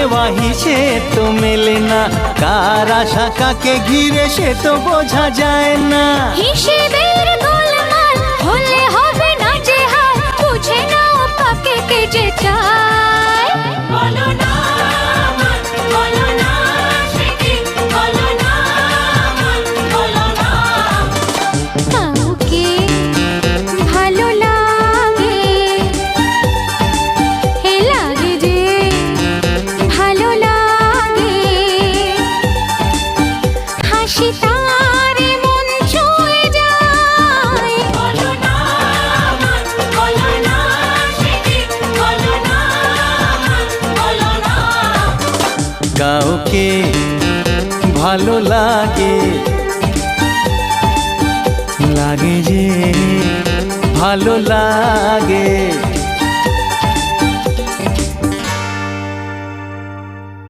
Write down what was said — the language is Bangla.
নেওয়া হিসেব তো মেলে না, কার আশা কাকে ঘিরে সে তো বোঝা যায় না। হিসেবের গোলমাল হলে হবে না যে হাল, বুঝে নাও কাকে কে যে চায়। বলো না বলো না সে কি, বলো না বলো না। কাউকে ভালো লাগে, হে লাগে যে ভালো লাগে, হাসি তার মন ছুঁয়ে যায়। বলো না সে কি, বলো না বলো না। কাউকে ভালো লাগে, লাগে যে ভালো লাগে।